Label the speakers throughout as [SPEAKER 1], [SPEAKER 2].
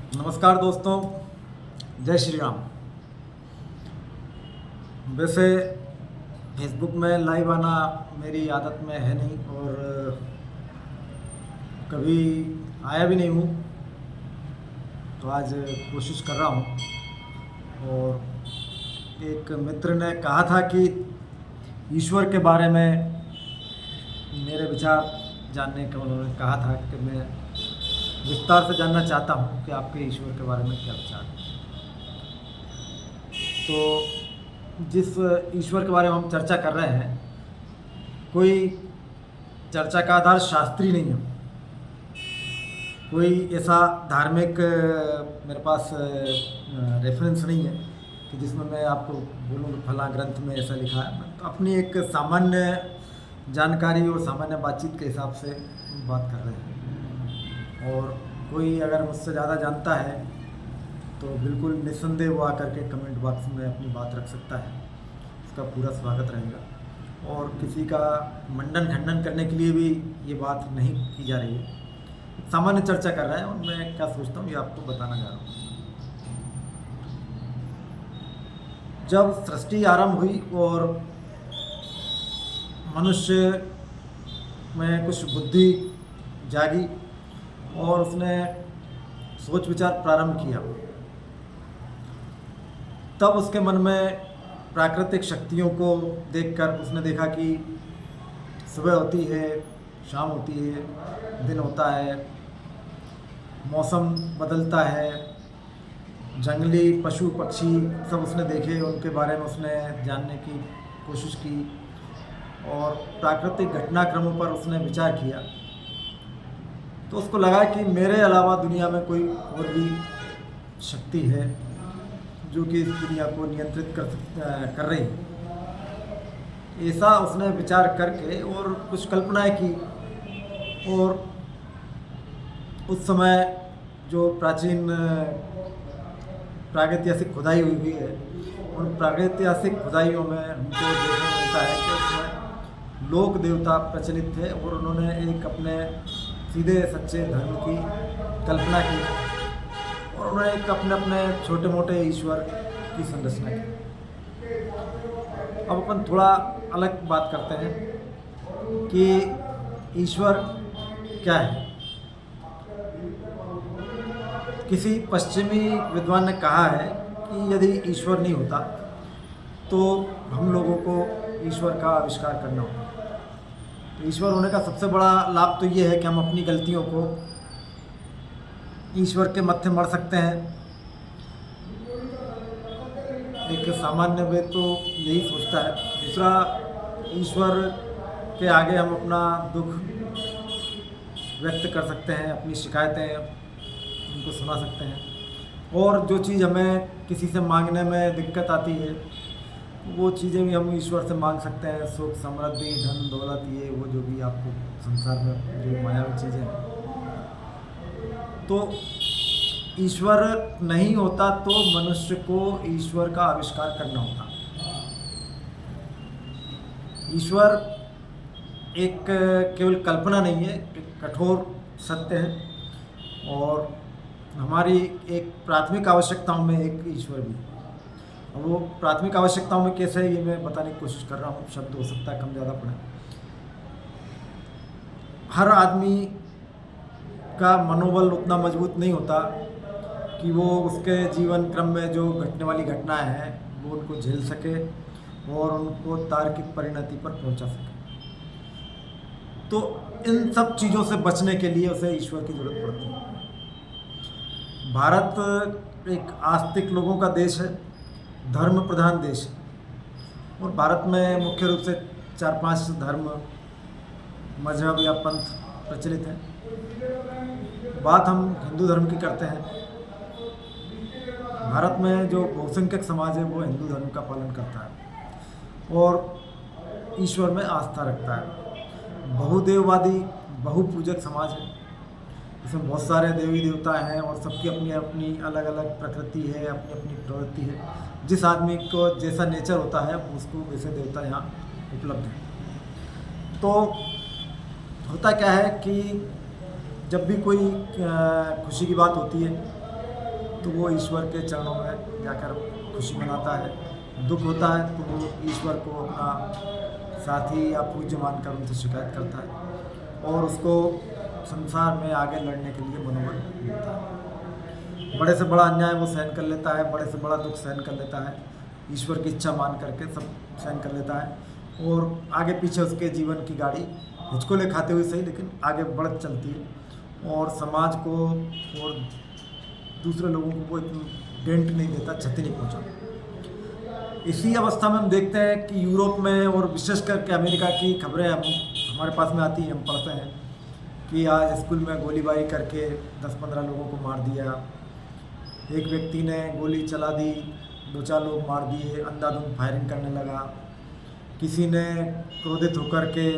[SPEAKER 1] नमस्कार दोस्तों, जय श्री राम। वैसे फेसबुक में लाइव आना मेरी आदत में है नहीं और कभी आया भी नहीं हूँ, तो आज कोशिश कर रहा हूँ। और एक मित्र ने कहा था कि ईश्वर के बारे में मेरे विचार जानने का उन्होंने कहा था कि मैं विस्तार से जानना चाहता हूँ कि आपके ईश्वर के बारे में क्या विचार है। तो जिस ईश्वर के बारे में हम चर्चा कर रहे हैं, कोई चर्चा का आधार शास्त्रीय नहीं है, कोई ऐसा धार्मिक मेरे पास रेफरेंस नहीं है कि जिसमें मैं आपको बोलूँ कि फला ग्रंथ में ऐसा लिखा है। मैं तो अपनी एक सामान्य जानकारी और सामान्य बातचीत के हिसाब से बात कर रहे हैं। और कोई अगर मुझसे ज़्यादा जानता है तो बिल्कुल निस्संदेह वो आकर के कमेंट बॉक्स में अपनी बात रख सकता है, उसका पूरा स्वागत रहेगा। और किसी का मंडन खंडन करने के लिए भी ये बात नहीं की जा रही है, सामान्य चर्चा कर रहा है और मैं क्या सोचता हूँ ये आपको बताना जा रहा हूँ। जब सृष्टि आरंभ हुई और मनुष्य में कुछ बुद्धि जागी और उसने सोच विचार प्रारंभ किया, तब उसके मन में प्राकृतिक शक्तियों को देखकर उसने देखा कि सुबह होती है, शाम होती है, दिन होता है, मौसम बदलता है, जंगली पशु पक्षी सब उसने देखे, उनके बारे में उसने जानने की कोशिश की और प्राकृतिक घटनाक्रमों पर उसने विचार किया। तो उसको लगा कि मेरे अलावा दुनिया में कोई और भी शक्ति है जो कि इस दुनिया को नियंत्रित कर रही है। ऐसा उसने विचार करके और कुछ कल्पनाएं की। और उस समय जो प्राचीन प्रागैतिहासिक खुदाई हुई है, उन प्रागैतिहासिक खुदाइयों में हमको देखने मिलता है कि उसमें लोक देवता प्रचलित थे और उन्होंने एक अपने सीधे सच्चे धर्म की कल्पना की और उन्होंने एक अपने अपने छोटे मोटे ईश्वर की संरचना की। अब अपन थोड़ा अलग बात करते हैं कि ईश्वर क्या है। किसी पश्चिमी विद्वान ने कहा है कि यदि ईश्वर नहीं होता तो हम लोगों को ईश्वर का आविष्कार करना होगा। ईश्वर होने का सबसे बड़ा लाभ तो ये है कि हम अपनी गलतियों को ईश्वर के मत्थे मढ़ सकते हैं। एक सामान्य वे तो यही सोचता है। दूसरा, ईश्वर के आगे हम अपना दुख व्यक्त कर सकते हैं, अपनी शिकायतें उनको सुना सकते हैं। और जो चीज़ हमें किसी से मांगने में दिक्कत आती है वो चीज़ें भी हम ईश्वर से मांग सकते हैं। सुख, समृद्धि, धन दौलत, ये वो जो भी आपको संसार में जो मायावी चीज़ें हैं। तो ईश्वर नहीं होता तो मनुष्य को ईश्वर का आविष्कार करना होता। ईश्वर एक केवल कल्पना नहीं है, एक कठोर सत्य है और हमारी एक प्राथमिक आवश्यकताओं में एक ईश्वर भी है। वो प्राथमिक आवश्यकताओं में कैसे है ये मैं बताने की कोशिश कर रहा हूँ। शब्द हो सकता है कम ज़्यादा पड़े। हर आदमी का मनोबल उतना मजबूत नहीं होता कि वो उसके जीवन क्रम में जो घटने वाली घटनाएं हैं वो उनको झेल सके और उनको तार्किक परिणति पर पहुंचा सके। तो इन सब चीज़ों से बचने के लिए उसे ईश्वर की जरूरत पड़ती है। भारत एक आस्तिक लोगों का देश है, धर्म प्रधान देश है और भारत में मुख्य रूप से 4-5 धर्म, मजहब या पंथ प्रचलित हैं। बात हम हिंदू धर्म की करते हैं। भारत में जो बहुसंख्यक समाज है वो हिंदू धर्म का पालन करता है और ईश्वर में आस्था रखता है। बहुदेववादी, बहुपूजक समाज है। इसमें बहुत सारे देवी देवता हैं और सबकी अपनी अपनी अलग अलग प्रकृति है, अपनी अपनी प्रवृत्ति है। जिस आदमी को जैसा नेचर होता है उसको वैसे देवता यहाँ उपलब्ध है। तो होता क्या है कि जब भी कोई खुशी की बात होती है तो वो ईश्वर के चरणों में जाकर खुशी मनाता है, दुख होता है तो वो ईश्वर को अपना साथी या पूज्य मानकर उनसे शिकायत करता है और उसको संसार में आगे लड़ने के लिए मनोबल मिलता है। बड़े से बड़ा अन्याय वो सहन कर लेता है, बड़े से बड़ा दुख सहन कर लेता है, ईश्वर की इच्छा मान करके सब सहन कर लेता है और आगे पीछे उसके जीवन की गाड़ी हिचकोले खाते हुए सही लेकिन आगे बढ़ चलती है और समाज को और दूसरे लोगों को वो इतनी डेंट नहीं देता, क्षति नहीं पहुंचाता। इसी अवस्था में हम देखते हैं कि यूरोप में और विशेष करके अमेरिका की खबरें हमारे पास में आती हैं, हम पढ़ते हैं कि आज स्कूल में गोलीबारी करके 10-15 लोगों को मार दिया, एक व्यक्ति ने गोली चला दी, 2-4 लोग मार दिए, अंधाधुंध फायरिंग करने लगा, किसी ने क्रोधित होकर के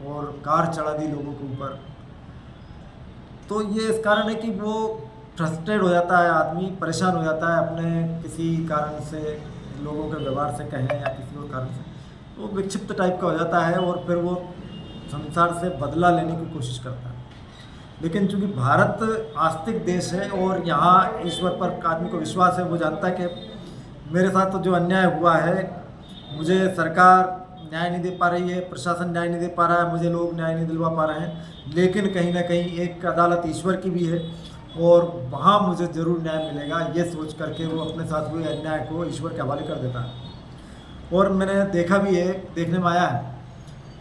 [SPEAKER 1] और कार चढ़ा दी लोगों के ऊपर। तो ये इस कारण है कि वो फ्रस्ट्रेट हो जाता है, आदमी परेशान हो जाता है अपने किसी कारण से, लोगों के व्यवहार से कहें या किसी और कारण से, वो विक्षिप्त टाइप का हो जाता है और फिर वो संसार से बदला लेने की कोशिश करता है। लेकिन चूंकि भारत आस्तिक देश है और यहाँ ईश्वर पर आदमी को विश्वास है, वो जानता है कि मेरे साथ तो जो अन्याय हुआ है, मुझे सरकार न्याय नहीं दे पा रही है, प्रशासन न्याय नहीं दे पा रहा है, मुझे लोग न्याय नहीं दिलवा पा रहे हैं, लेकिन कहीं ना कहीं एक अदालत ईश्वर की भी है और वहाँ मुझे ज़रूर न्याय मिलेगा, ये सोच करके वो अपने साथ हुए अन्याय को ईश्वर के हवाले कर देता है। और मैंने देखा भी है, देखने में आया है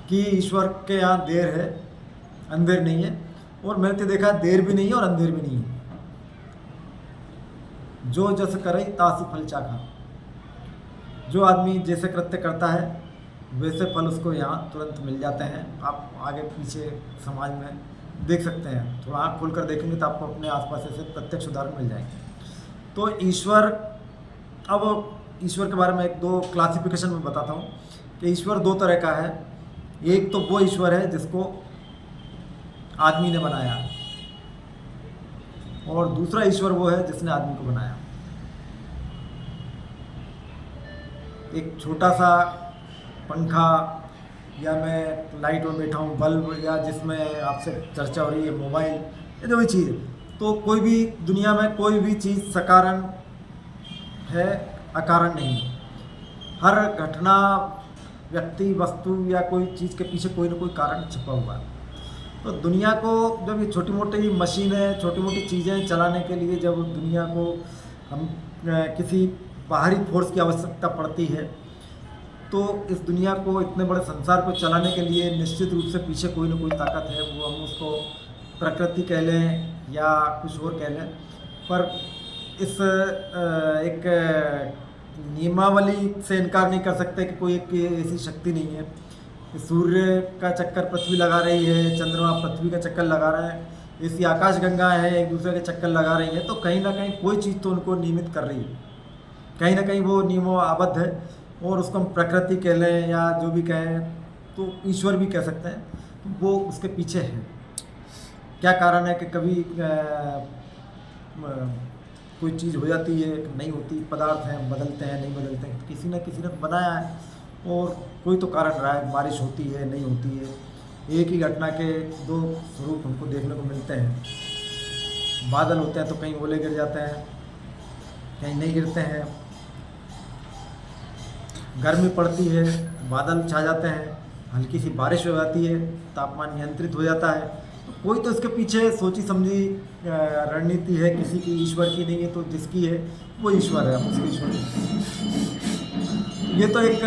[SPEAKER 1] कि ईश्वर के यहाँ देर है, अंधेर नहीं है, और मैंने तो देखा देर भी नहीं है और अंधेर भी नहीं है। जो जस करे तासु फल चाखा, जो आदमी जैसे कृत्य करता है वैसे फल उसको यहाँ तुरंत मिल जाते हैं। आप आगे पीछे समाज में देख सकते हैं, थोड़ा आँख खोल कर देखेंगे तो आपको अपने आसपास ऐसे प्रत्यक्ष उदाहरण मिल जाएंगे। तो ईश्वर, अब ईश्वर के बारे में 1-2 क्लासिफिकेशन में बताता हूँ कि ईश्वर 2 तरह का है। एक तो वो ईश्वर है जिसको आदमी ने बनाया और दूसरा ईश्वर वो है जिसने आदमी को बनाया। एक छोटा सा पंखा या मैं लाइट में बैठा हूँ, बल्ब, या जिसमें आपसे चर्चा हो रही है मोबाइल, ये जो भी चीज़ है, तो कोई भी दुनिया में कोई भी चीज़ सकारण है, अकारण नहीं है। हर घटना, व्यक्ति, वस्तु या कोई चीज़ के पीछे कोई ना कोई कारण छिपा हुआ है। तो दुनिया को जब ये छोटी मोटी मशीनें, छोटी मोटी चीज़ें चलाने के लिए जब दुनिया को हम किसी बाहरी फोर्स की आवश्यकता पड़ती है, तो इस दुनिया को, इतने बड़े संसार को चलाने के लिए निश्चित रूप से पीछे कोई ना कोई ताकत है। वो हम उसको प्रकृति कह लें या कुछ और कह लें, पर इस एक नियमावली से इनकार नहीं कर सकते कि कोई एक ऐसी शक्ति नहीं है। सूर्य का चक्कर पृथ्वी लगा रही है, चंद्रमा पृथ्वी का चक्कर लगा रहा है, ऐसी आकाश गंगा है एक दूसरे के चक्कर लगा रही है। तो कहीं ना कहीं कोई चीज़ तो उनको नियमित कर रही है, कहीं ना कहीं वो नियमों आबद्ध है और उसको हम प्रकृति कह लें या जो भी कहें, तो ईश्वर भी कह सकते हैं। तो वो उसके पीछे है। क्या कारण है कि कभी कोई चीज़ हो जाती है, नहीं होती, पदार्थ हैं, बदलते हैं, नहीं बदलते हैं, किसी न किसी ने बनाया है और कोई तो कारण रहा है। बारिश होती है, नहीं होती है, एक ही घटना के 2 स्वरूप हमको देखने को मिलते हैं। बादल होते हैं तो कहीं ओले गिर जाते हैं, कहीं नहीं गिरते हैं। गर्मी पड़ती है, बादल छा जाते हैं, हल्की सी बारिश हो जाती है, तापमान नियंत्रित हो जाता है। तो कोई तो इसके पीछे सोची समझी रणनीति है, किसी की ईश्वर की नहीं है, तो जिसकी है वो ईश्वर है, हम उसकी ईश्वर है। ये तो एक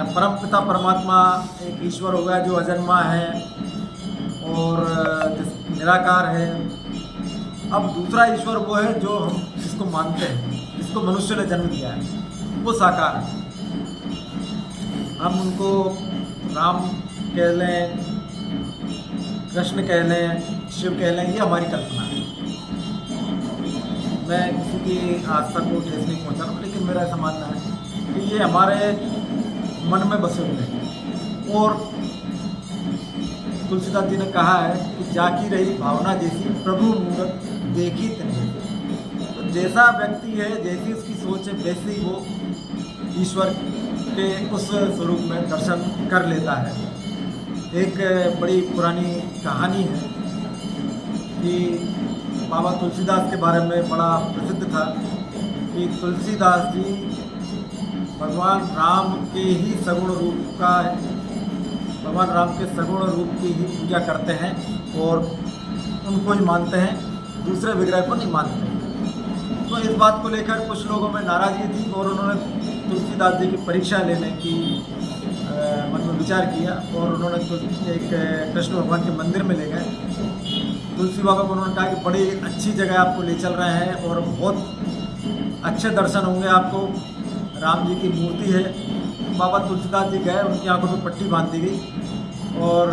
[SPEAKER 1] परम पिता परमात्मा एक ईश्वर हो गया जो अजन्मा है और निराकार है। अब दूसरा ईश्वर वो है जो हम जिसको मानते हैं, जिसको मनुष्य ने जन्म दिया है, वो साकार है। हम उनको राम कह लें, कृष्ण कह लें, शिव कह लें, ये हमारी कल्पना है। मैं किसी की आस्था को ठेस नहीं पहुंचा रहा हूँ, लेकिन मेरा ऐसा मानना है कि ये हमारे मन में बसे हुए हैं। और तुलसीदास जी ने कहा है कि जाकी रही भावना जैसी प्रभु मूरत देखी तनी। तो जैसा व्यक्ति है, जैसी उसकी सोच है, वैसे ही वो ईश्वर के उस स्वरूप में दर्शन कर लेता है। एक बड़ी पुरानी कहानी है कि बाबा तुलसीदास के बारे में बड़ा प्रसिद्ध था कि तुलसीदास जी भगवान राम के ही सगुण रूप का भगवान राम के सगुण रूप की ही पूजा करते हैं और उनको ही मानते हैं, दूसरे विग्रह को नहीं मानते। तो इस बात को लेकर कुछ लोगों में नाराज़गी थी और उन्होंने तुलसीदास जी की परीक्षा लेने की मन में विचार किया और उन्होंने एक कृष्ण भगवान के मंदिर में ले गए। तुलसी बाबा को उन्होंने कहा कि बड़ी अच्छी जगह आपको ले चल रहे हैं और बहुत अच्छे दर्शन होंगे आपको, राम जी की मूर्ति है। बाबा तुलसीदास जी गए, उनकी आंखों में पट्टी बांध दी गई और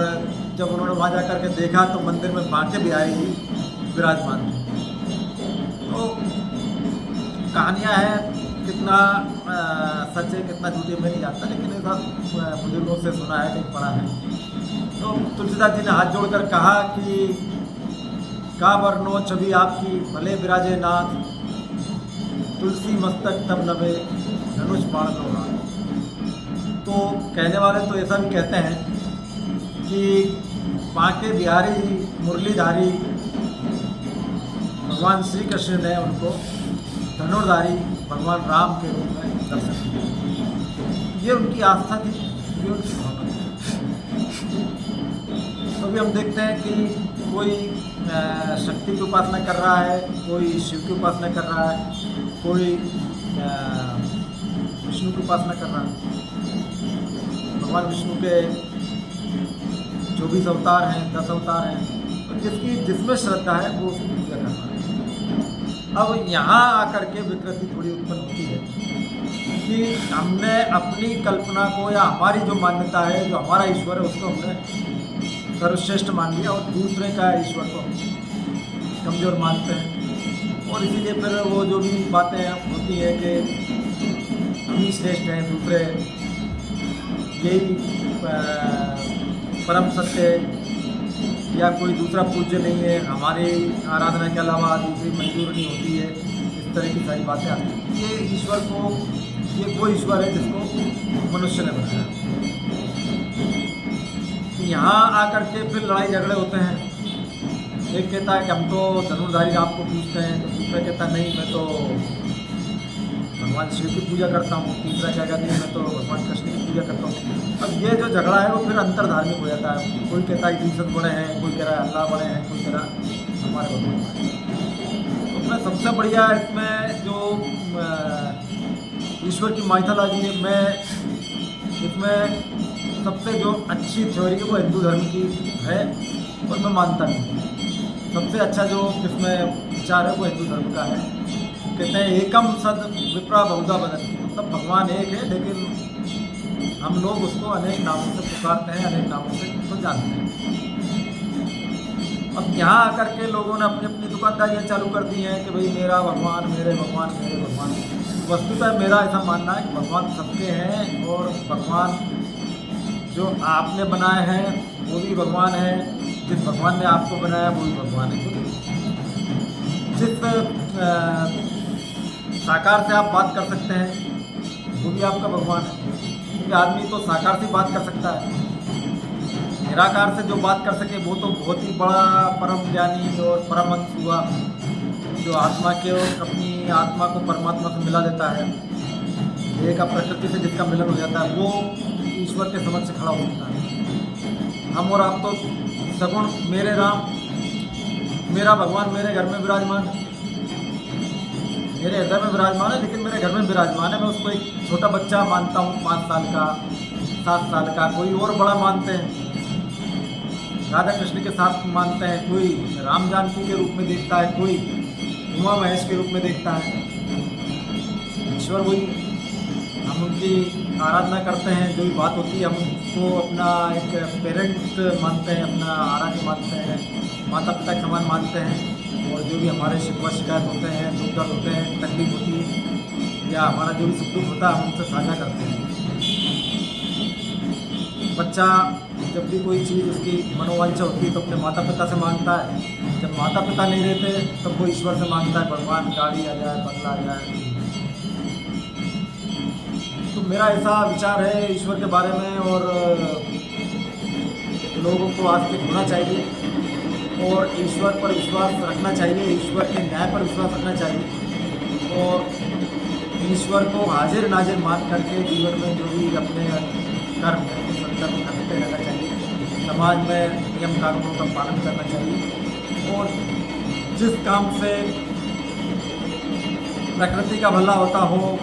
[SPEAKER 1] जब उन्होंने वहाँ जा कर के देखा तो मंदिर में बांके बिहारी जी विराजमान थे। तो कहानियाँ हैं, कितना सच है कितना झूठ है मैं नहीं जानता, लेकिन ऐसा बुजुर्गों से सुना है, कहीं पढ़ा है। तो तुलसीदास जी ने हाथ जोड़कर कहा कि का वर्णो छवि आपकी भले विराजे नाथ, तुलसी मस्तक तब नवे धनुष बाण लो हाथ। तो कहने वाले तो ऐसा भी कहते हैं कि बांके बिहारी जी मुरलीधारी भगवान श्री कृष्ण ने उनको धनुर्धारी भगवान राम के रूप में दर्शन दिया। ये उनकी आस्था थी, ये उनकी भावना थी। तो अभी हम देखते हैं कि कोई शक्ति की उपासना कर रहा है, कोई शिव की उपासना कर रहा है, कोई विष्णु की उपासना कर रहा है। भगवान विष्णु के 24 अवतार हैं, 10 अवतार हैं, तो जिसकी जिसमें श्रद्धा है वो उसकी पूजा कर रहा है। अब यहाँ आकर के विकृति थोड़ी उत्पन्न होती है कि हमने अपनी कल्पना को या हमारी जो मान्यता है, जो हमारा ईश्वर है, उसको हमने सर्वश्रेष्ठ मान लिया और दूसरे का ईश्वर को कमज़ोर मानते हैं। और इसीलिए फिर वो जो भी बातें होती हैं कि हम ही श्रेष्ठ हैं, दूसरे यही परम सत्य है या कोई दूसरा पूज्य नहीं है, हमारी आराधना के अलावा दूसरी मंजूर नहीं होती है, इस तरह की सारी बातें आती हैं। ये ईश्वर को, ये वो ईश्वर है जिसको मनुष्य ने बनाया। यहाँ आकर के फिर लड़ाई झगड़े होते हैं। एक कहता है कि हम तो धनुर्धारी राम को पूजते हैं, तो दूसरा कहता नहीं मैं तो भगवान शिव की पूजा करता हूँ, तीसरा क्या कहते हैं मैं तो भगवान कृष्ण की पूजा करता हूँ। अब ये जो झगड़ा है वो फिर अंतर धार्मिक हो जाता है। कोई कहता है ईश्वर बड़े हैं, कोई कह रहा है अल्लाह बड़े हैं, कोई कह रहा है हमारे भगवान। तो मैं सबसे बढ़िया इसमें जो ईश्वर की माइथोलॉजी है, मैं इसमें सबसे जो अच्छी थ्योरी है वो हिंदू धर्म की है और मैं मानता नहीं। सबसे अच्छा जो इसमें विचार है वो हिंदू धर्म का है। कहते हैं एकम सद विप्रा बहुधा बदन, मतलब भगवान एक है लेकिन हम लोग उसको अनेक नामों से पुकारते हैं, अनेक नामों से उसको जानते हैं। अब यहाँ आकर के लोगों ने अपनी अपनी दुकानदारियाँ चालू कर दी हैं कि भाई मेरा भगवान, मेरे भगवान, मेरे भगवान। वस्तुतः मेरा ऐसा मानना है कि भगवान सबके हैं और भगवान जो आपने बनाए हैं वो भी भगवान है, जिस भगवान ने आपको बनाया वो भी भगवान है। क्योंकि जिस साकार से आप बात कर सकते हैं वो भी आपका भगवान है, क्योंकि आदमी तो साकार से बात कर सकता है। निराकार से जो बात कर सके वो तो बहुत ही बड़ा परम ज्ञानी और परमहंस हुआ, जो आत्मा के और अपनी आत्मा को परमात्मा से मिला देता है। एक प्रकृति से जिसका मिलन हो जाता है वो ईश्वर के समक्ष खड़ा हो सकता है। हम और आप तो सगुण, मेरे राम, मेरा भगवान मेरे घर में विराजमान है, मेरे हृदय में विराजमान है, लेकिन मेरे घर में विराजमान है। मैं उसको एक छोटा बच्चा मानता हूँ, 5 साल का, 7 साल का, कोई और बड़ा मानते हैं, राधा कृष्ण के साथ मानते हैं, कोई राम जानकी के रूप में देखता है, कोई उमा महेश के रूप में देखता है। ईश्वर वही, हम उनकी आराधना करते हैं। जो भी बात होती है हम उनको अपना एक पेरेंट मानते हैं, अपना आराध्य मानते हैं, माता पिता के समान मानते हैं। और जो भी हमारे शिकवा शिकायत होते हैं, दुख दर्द होते हैं, तकलीफ होती है या हमारा जो भी सुख दुख होता है हम उनसे साझा करते हैं। बच्चा जब भी कोई चीज़ उसकी मनोवांछा होती है तो अपने माता पिता से मांगता है। जब माता पिता नहीं रहते तब वो ईश्वर से मांगता है, भगवान गाड़ी आ जाए, बदला आ जाए। तो मेरा ऐसा विचार है ईश्वर के बारे में और लोगों को आस्तिक होना चाहिए और ईश्वर पर विश्वास रखना चाहिए, ईश्वर के न्याय पर विश्वास रखना चाहिए और ईश्वर को हाजिर नाजिर मान करके जीवन में जो भी अपने कर्म है उस कर्म करते रहना चाहिए। समाज में नियम कानूनों का पालन करना चाहिए और जिस काम से प्रकृति का भला होता हो,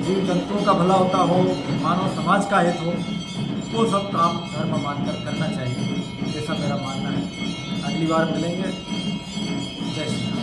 [SPEAKER 1] जीव जंतुओं का भला होता हो, मानव समाज का हित हो, वो सब काम धर्म मानकर करना चाहिए, ऐसा मेरा मानना है। अगली बार मिलेंगे। जय श्री राम।